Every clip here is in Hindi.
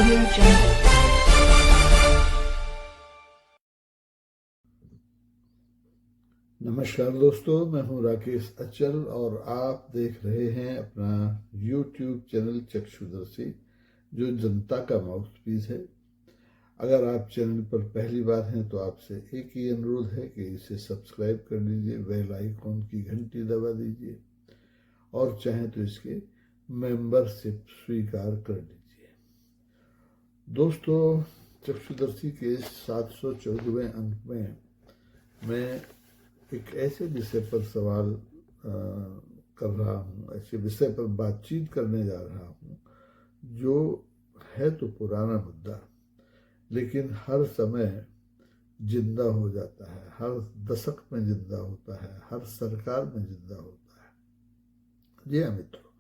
Audio Jungle. नमस्कार दोस्तों, मैं हूं राकेश अचल और आप देख रहे हैं अपना YouTube चैनल चक्षुदर्शी, जो जनता का माउथपीस है। अगर आप चैनल पर पहली बार हैं तो आपसे एक ही अनुरोध है कि इसे सब्सक्राइब कर लीजिए, बेल आइकॉन की घंटी दबा दीजिए और चाहें तो इसके मेंबरशिप स्वीकार कर लीजिए। दोस्तों, चक्षुदर्शी के 714वें अंक में मैं एक ऐसे विषय पर सवाल कर रहा हूँ, ऐसे विषय पर बातचीत करने जा रहा हूँ जो है तो पुराना मुद्दा, लेकिन हर समय जिंदा हो जाता है, हर दशक में जिंदा होता है, हर सरकार में जिंदा होता है। जी हाँ मित्रों,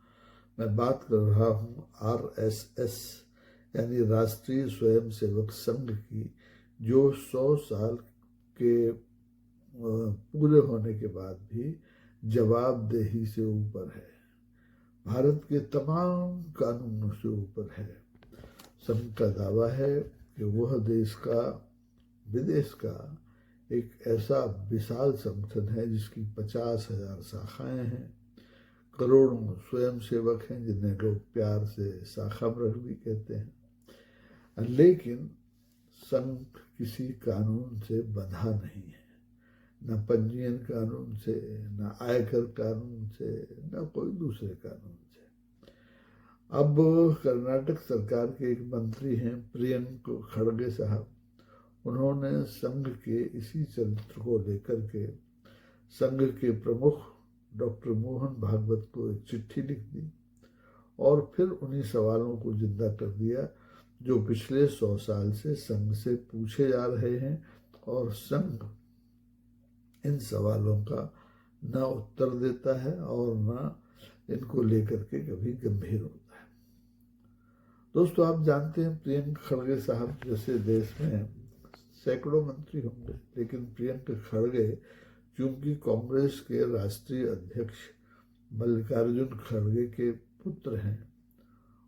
मैं बात कर रहा हूँ RSS यानी राष्ट्रीय स्वयंसेवक संघ की, जो 100 साल के पूरे होने के बाद भी जवाबदेही से ऊपर है, भारत के तमाम कानूनों से ऊपर है। संघ का दावा है कि वह देश का विदेश का एक ऐसा विशाल संगठन है जिसकी 50,000 शाखाएं हैं, करोड़ों स्वयंसेवक हैं जिन्हें लोग प्यार से शाखा प्रख भी कहते हैं। लेकिन संघ किसी कानून से बंधा नहीं है, न पंजीयन कानून से, न आयकर कानून से, न कोई दूसरे कानून से। अब कर्नाटक सरकार के एक मंत्री हैं प्रियंक खड़गे साहब, उन्होंने संघ के इसी चरित्र को लेकर के संघ के प्रमुख डॉक्टर मोहन भागवत को एक चिट्ठी लिख दी और फिर उन्हीं सवालों को जिंदा कर दिया जो पिछले 100 साल से संघ से पूछे जा रहे हैं, और संघ इन सवालों का न उत्तर देता है और न इनको लेकर के कभी गंभीर होता है। दोस्तों, आप जानते हैं प्रियंक खड़गे साहब जैसे देश में सैकड़ों मंत्री होंगे, लेकिन प्रियंक खड़गे चूंकि कांग्रेस के राष्ट्रीय अध्यक्ष मल्लिकार्जुन खड़गे के पुत्र हैं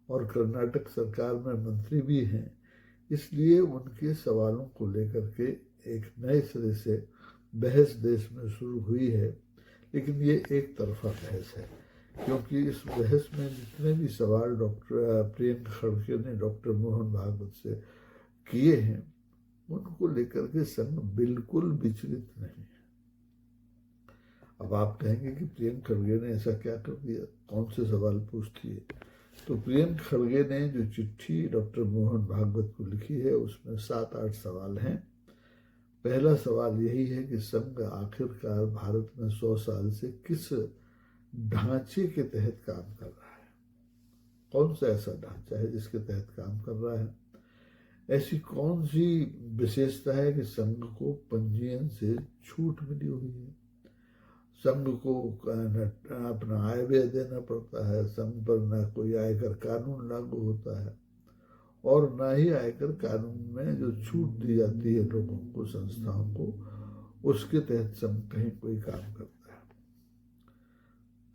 और कर्नाटक सरकार में मंत्री भी हैं, इसलिए उनके सवालों को लेकर के एक नए सिरे से बहस देश में शुरू हुई है। लेकिन ये एक तरफा बहस है, क्योंकि इस बहस में जितने भी सवाल डॉक्टर प्रियंक खड़गे ने डॉक्टर मोहन भागवत से किए हैं, उनको लेकर के संघ बिल्कुल विचलित नहीं है। अब आप कहेंगे कि प्रियंक खड़गे ने ऐसा क्या कर दिया, कौन से सवाल पूछती है? तो प्रियंक खड़गे ने जो चिट्ठी डॉक्टर मोहन भागवत को लिखी है उसमें 7-8 सवाल हैं। पहला सवाल यही है कि संघ आखिरकार भारत में 100 साल से किस ढांचे के तहत काम कर रहा है, कौन सा ऐसा ढांचा है जिसके तहत काम कर रहा है, ऐसी कौन सी विशेषता है कि संघ को पंजीयन से छूट मिली हुई है, संघ को अपना आय व्यय देना पड़ता है, संघ पर न कोई आयकर कानून लागू होता है और न ही आयकर कानून में जो छूट दी जाती है लोगों को, संस्थाओं को, उसके तहत संघ कहीं कोई काम करता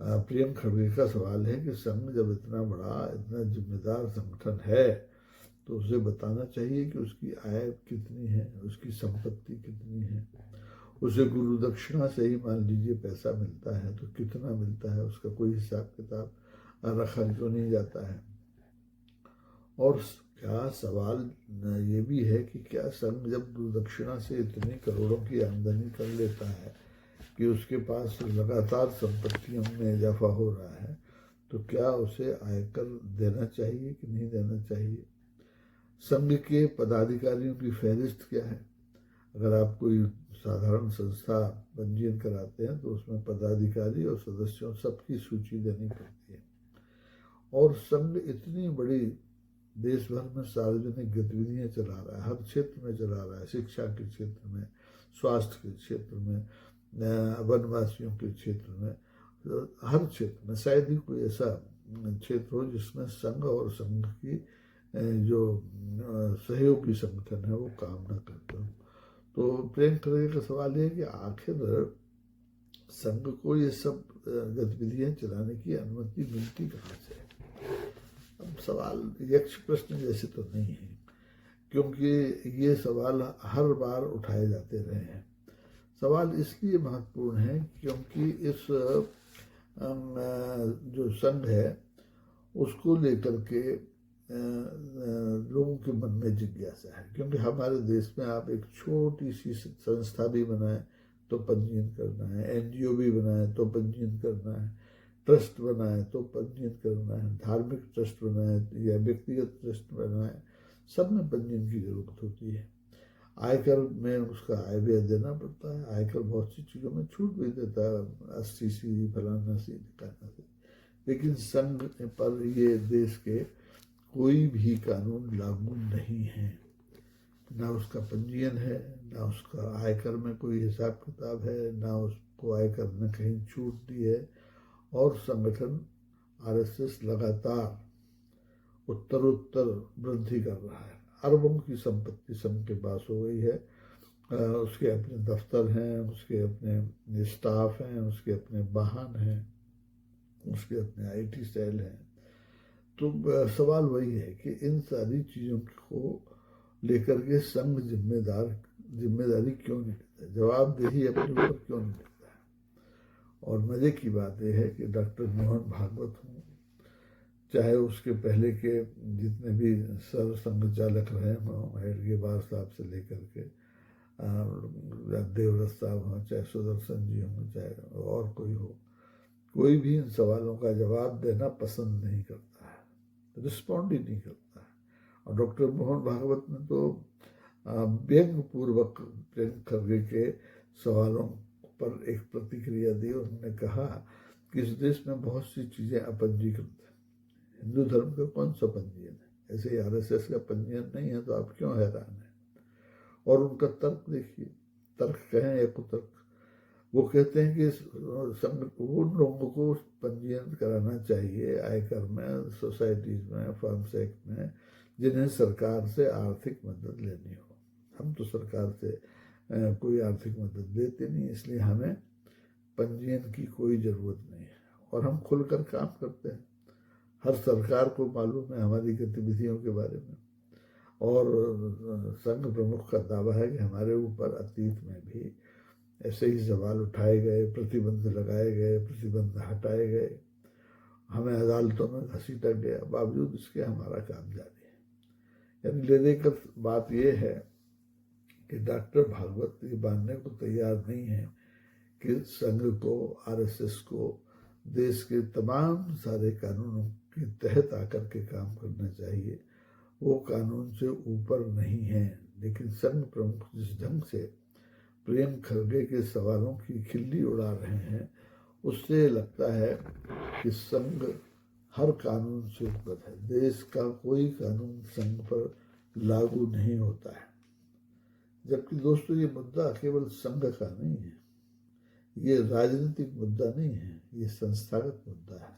है। प्रियंक खड़गे का सवाल है कि संघ जब इतना बड़ा, इतना जिम्मेदार संगठन है तो उसे बताना चाहिए कि उसकी आय कितनी है, उसकी संपत्ति कितनी है, उसे गुरु दक्षिणा से ही मान लीजिए पैसा मिलता है तो कितना मिलता है, उसका कोई हिसाब किताब रखा क्यों नहीं जाता है। और क्या सवाल ये भी है कि क्या संघ जब गुरु दक्षिणा से इतने करोड़ों की आमदनी कर लेता है कि उसके पास लगातार संपत्तियों में इजाफा हो रहा है, तो क्या उसे आयकर देना चाहिए कि नहीं देना चाहिए? संघ के पदाधिकारियों की फहरिस्त क्या है? अगर आप कोई साधारण संस्था पंजीयन कराते हैं तो उसमें पदाधिकारी और सदस्यों सबकी सूची देनी पड़ती है। और संघ इतनी बड़ी देश भर में सार्वजनिक गतिविधियां चला रहा है, हर क्षेत्र में चला रहा है, शिक्षा के क्षेत्र में, स्वास्थ्य के क्षेत्र में, वनवासियों के क्षेत्र में, हर क्षेत्र में शायद ही कोई ऐसा क्षेत्र हो जिसमें संघ और संघ की जो सहयोगी संगठन है वो काम न करते हो। तो प्रियंक खड़गे का सवाल ये है कि आखिर संघ को ये सब गतिविधियां चलाने की अनुमति मिलती कहाँ से? अब सवाल यक्ष प्रश्न जैसे तो नहीं है, क्योंकि ये सवाल हर बार उठाए जाते रहे हैं। सवाल इसलिए महत्वपूर्ण है क्योंकि इस जो संघ है उसको लेकर के लोगों के मन में जिज्ञासा है, क्योंकि हमारे देश में आप एक छोटी सी संस्था भी बनाए तो पंजीयन करना है, एनजीओ भी बनाए तो पंजीयन करना है, ट्रस्ट बनाए तो पंजीयन करना है, धार्मिक ट्रस्ट बनाए या व्यक्तिगत ट्रस्ट बनाए, सब में पंजीयन की जरूरत होती है। आयकर में उसका आय व्यय देना पड़ता है, आयकर बहुत सी चीज़ों में छूट भी देता है, 80 फलाना सी दिखाना से, लेकिन संघ पर ये देश के कोई भी कानून लागू नहीं है, ना उसका पंजीयन है, ना उसका आयकर में कोई हिसाब किताब है, ना उसको आयकर ने कहीं छूट दी है। और संगठन आरएसएस लगातार उत्तरोत्तर वृद्धि कर रहा है। अरबों की संपत्ति संघ के पास हो गई है, उसके अपने दफ्तर हैं, उसके अपने स्टाफ हैं, उसके अपने वाहन हैं, उसके अपने आईटी सेल हैं। तो सवाल वही है कि इन सारी चीज़ों को लेकर के संघ जिम्मेदारी क्यों नहीं लेता, जवाबदेही अपने ऊपर क्यों नहीं लेता है। और मज़े की बात यह है कि डॉक्टर मोहन भागवत हों, चाहे उसके पहले के जितने भी सर्व संघ चालक रहे हों, हेडगेवार साहब से लेकर के देवव्रत साहब हों, चाहे सुदर्शन जी हों, चाहे और कोई हो, कोई भी इन सवालों का जवाब देना पसंद नहीं करता है, रिस्पॉन्ड ही नहीं करता है। और डॉक्टर मोहन भागवत ने तो व्यंग्यपूर्वक प्रियंक खरगे के सवालों पर एक प्रतिक्रिया दी। उन्होंने कहा कि इस देश में बहुत सी चीज़ें अपंजीकृत हैं, हिंदू धर्म का कौन सा पंजीयन है, ऐसे ही आरएसएस का पंजीयन नहीं है, तो आप क्यों हैरान हैं। और उनका तर्क देखिए, तर्क कहें या कुतर्क, वो कहते हैं कि उन लोगों को पंजीयन कराना चाहिए आयकर में, सोसाइटीज़ में, फर्म्स एक्ट में, जिन्हें सरकार से आर्थिक मदद लेनी हो। हम तो सरकार से कोई आर्थिक मदद देते नहीं, इसलिए हमें पंजीयन की कोई ज़रूरत नहीं है और हम खुलकर काम करते हैं। हर सरकार को मालूम है हमारी गतिविधियों के बारे में। और संघ प्रमुख का दावा है कि हमारे ऊपर अतीत में भी ऐसे ही सवाल उठाए गए, प्रतिबंध लगाए गए, प्रतिबंध हटाए गए, हमें अदालतों में घसीटा गया, बावजूद इसके हमारा काम जारी है। यानी ले देकर बात यह है कि डॉक्टर भागवत ये मानने को तैयार नहीं है कि संघ को, आरएसएस को देश के तमाम सारे कानूनों के तहत आकर के काम करना चाहिए। वो कानून से ऊपर नहीं है, लेकिन संघ प्रमुख जिस ढंग से प्रियंक खरगे के सवालों की खिल्ली उड़ा रहे हैं, उससे लगता है कि संघ हर कानून से ऊपर है। देश का कोई कानून संघ पर लागू नहीं होता है। जबकि दोस्तों ये मुद्दा केवल संघ का नहीं है, ये राजनीतिक मुद्दा नहीं है, ये संस्थागत मुद्दा है।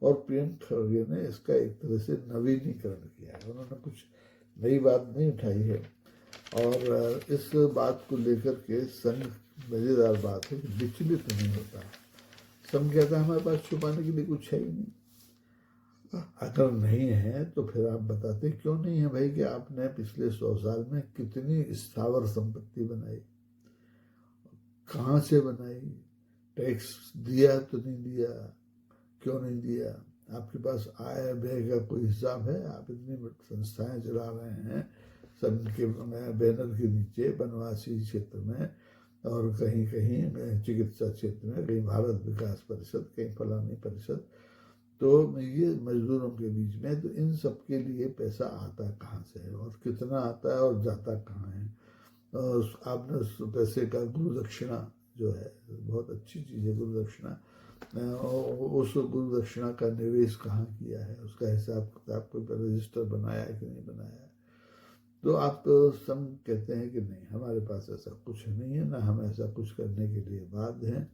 और प्रियंक खरगे ने इसका एक तरह से नवीनीकरण किया है, उन्होंने कुछ नई बात नहीं उठाई है। और इस बात को लेकर के संघ, मज़ेदार बात है कि विचलित नहीं होता। संघ कहता है हमारे पास छुपाने के लिए कुछ है ही नहीं। अगर नहीं है तो फिर आप बताते क्यों नहीं है भाई कि आपने पिछले 100 साल में कितनी स्थावर संपत्ति बनाई, कहाँ से बनाई, टैक्स दिया तो नहीं दिया, क्यों नहीं दिया, आपके पास आय व्यय का कोई हिसाब है। आप इतनी संस्थाएं चला रहे हैं संघ के बैनर के नीचे, वनवासी क्षेत्र में और कहीं कहीं चिकित्सा क्षेत्र में, कहीं भारत विकास परिषद, कहीं फलानी परिषद, तो ये मजदूरों के बीच में, तो इन सब के लिए पैसा आता कहाँ से है और कितना आता है और जाता कहाँ है। और आपने उस पैसे का गुरु दक्षिणा जो है, बहुत अच्छी चीज़ है गुरु दक्षिणा, उस गुरु दक्षिणा का निवेश कहाँ किया है, उसका हिसाब किताब कोई रजिस्टर बनाया है कि नहीं बनाया है। तो आप संघ कहते हैं कि नहीं, हमारे पास ऐसा कुछ नहीं है, ना हम ऐसा कुछ करने के लिए बाध्य हैं।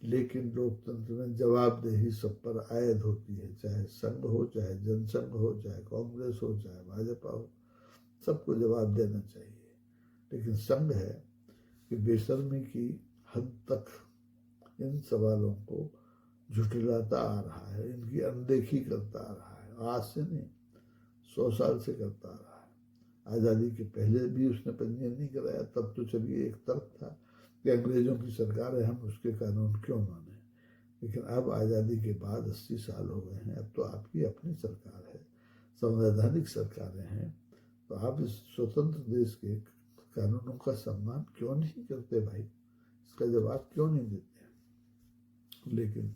लेकिन लोकतंत्र में जवाबदेही सब पर आयद होती है, चाहे संघ हो, चाहे जनसंघ हो, चाहे कांग्रेस हो, चाहे भाजपा हो, सबको जवाब देना चाहिए। लेकिन संघ है कि बेशर्मी की हद तक इन सवालों को झुठलाता आ रहा है, इनकी अनदेखी करता आ रहा है आज से नहीं, 100 साल से करता आ रहा है। आज़ादी के पहले भी उसने पंजीयन नहीं कराया, तब तो चलिए एक तर्क था कि अंग्रेजों की सरकार है, हम उसके कानून क्यों माने। लेकिन अब आज़ादी के बाद 80 साल हो गए हैं, अब तो आपकी अपनी सरकार है, संवैधानिक सरकारें हैं, तो आप इस स्वतंत्र देश के कानूनों का सम्मान क्यों नहीं करते भाई? इसका जवाब क्यों नहीं देते? लेकिन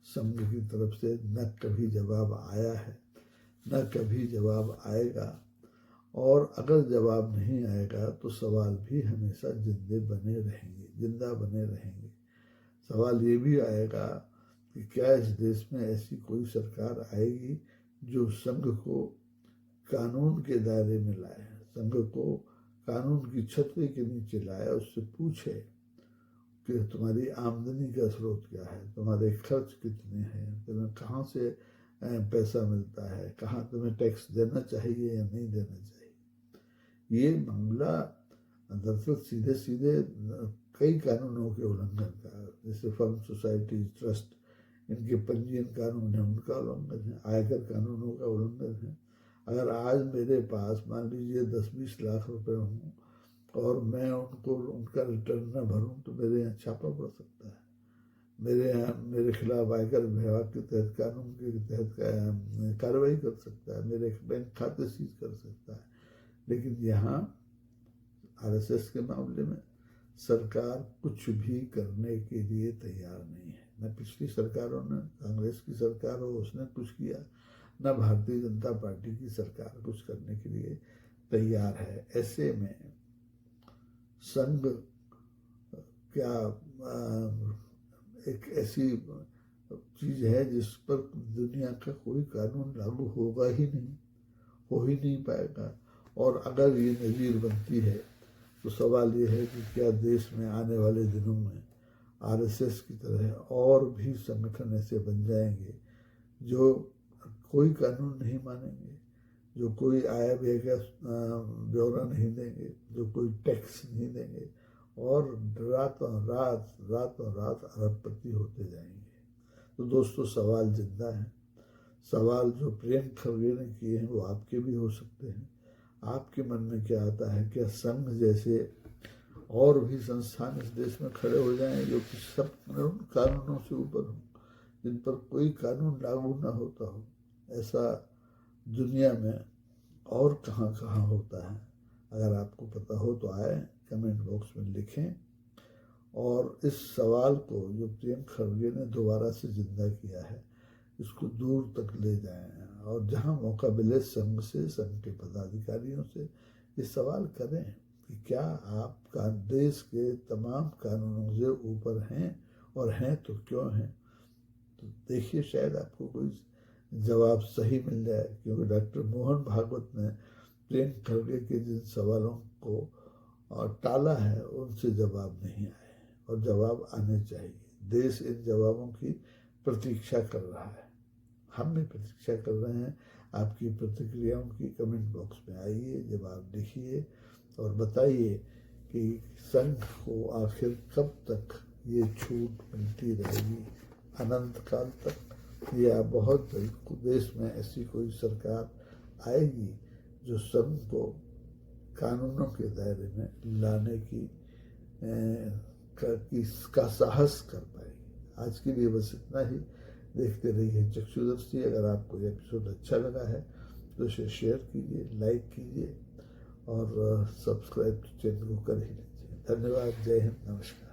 संघ की तरफ से न कभी जवाब आया है, न कभी जवाब आएगा, और अगर जवाब नहीं आएगा तो सवाल भी हमेशा जिंदा बने रहेंगे। सवाल ये भी आएगा कि क्या इस देश में ऐसी कोई सरकार आएगी जो संघ को कानून के दायरे में लाए, संघ को कानून की छतरी के नीचे लाए, उससे पूछे कि तुम्हारी आमदनी का स्रोत क्या है, तुम्हारे खर्च कितने हैं, तुम्हें कहाँ से पैसा मिलता है, कहाँ तुम्हें टैक्स देना चाहिए या नहीं देना चाहिए। ये मामला दरअसल सीधे सीधे कई कानूनों के उल्लंघन का, जैसे फर्म सोसाइटी, ट्रस्ट, इनके पंजीयन कानून है उनका उल्लंघन है, आयकर कानूनों का उल्लंघन है। अगर आज मेरे पास मान लीजिए 10-20 लाख रुपए हों और मैं उनका रिटर्न न भरूं तो मेरे यहाँ छापा पड़ सकता है, मेरे खिलाफ आयकर विभाग के तहत कानून के तहत कार्रवाई कर सकता है, मेरे बैंक खाते सीज कर सकता है। लेकिन यहाँ आरएसएस के मामले में सरकार कुछ भी करने के लिए तैयार नहीं है। न पिछली सरकारों ने, कांग्रेस की सरकार हो उसने कुछ किया, न भारतीय जनता पार्टी की सरकार कुछ करने के लिए तैयार है। ऐसे में संघ क्या एक ऐसी चीज है जिस पर दुनिया का कोई कानून लागू होगा ही नहीं, हो ही नहीं पाएगा। और अगर ये नज़ीर बनती है तो सवाल ये है कि क्या देश में आने वाले दिनों में आरएसएस की तरह और भी संगठन ऐसे बन जाएंगे जो कोई कानून नहीं मानेंगे, जो कोई आय व्यय का ब्यौरा नहीं देंगे, जो कोई टैक्स नहीं देंगे, और रातों रात अरबपति होते जाएंगे। तो दोस्तों, सवाल जिंदा है। सवाल जो प्रियंक खरगे ने किए हैं वो आपके भी हो सकते हैं। आपके मन में क्या आता है? क्या संघ जैसे और भी संस्थान इस देश में खड़े हो जाएं जो कि सब कानूनों से ऊपर हों, जिन पर कोई कानून लागू ना होता हो? ऐसा दुनिया में और कहाँ कहाँ होता है? अगर आपको पता हो तो आए कमेंट बॉक्स में लिखें, और इस सवाल को जो प्रियंक खरगे ने दोबारा से जिंदा किया है इसको दूर तक ले जाएं, और जहां मौका मिले संघ से, संघ के पदाधिकारियों से ये सवाल करें कि क्या आप देश के तमाम कानूनों से ऊपर हैं, और हैं तो क्यों हैं? तो देखिए, शायद आपको कोई जवाब सही मिल जाए, क्योंकि डॉक्टर मोहन भागवत ने प्रियंक खरगे के जिन सवालों को टाला है उनसे जवाब नहीं आए, और जवाब आने चाहिए। देश इन जवाबों की प्रतीक्षा कर रहा है, हम भी प्रतीक्षा कर रहे हैं। आपकी प्रतिक्रियाओं की कमेंट बॉक्स में आइए, जवाब लिखिए और बताइए कि संघ को आखिर कब तक ये छूट मिलती रहेगी, अनंत काल तक, या बहुत जल्द देश में ऐसी कोई सरकार आएगी जो संघ को कानूनों के दायरे में लाने का साहस कर पाएगी। आज के लिए बस इतना ही। देखते रहिए चक्षुदर्शी। अगर आपको ये एपिसोड अच्छा लगा है तो इसे शेयर कीजिए, लाइक कीजिए और सब्सक्राइब चैनल को कर ही लीजिए। धन्यवाद। जय हिंद। नमस्कार।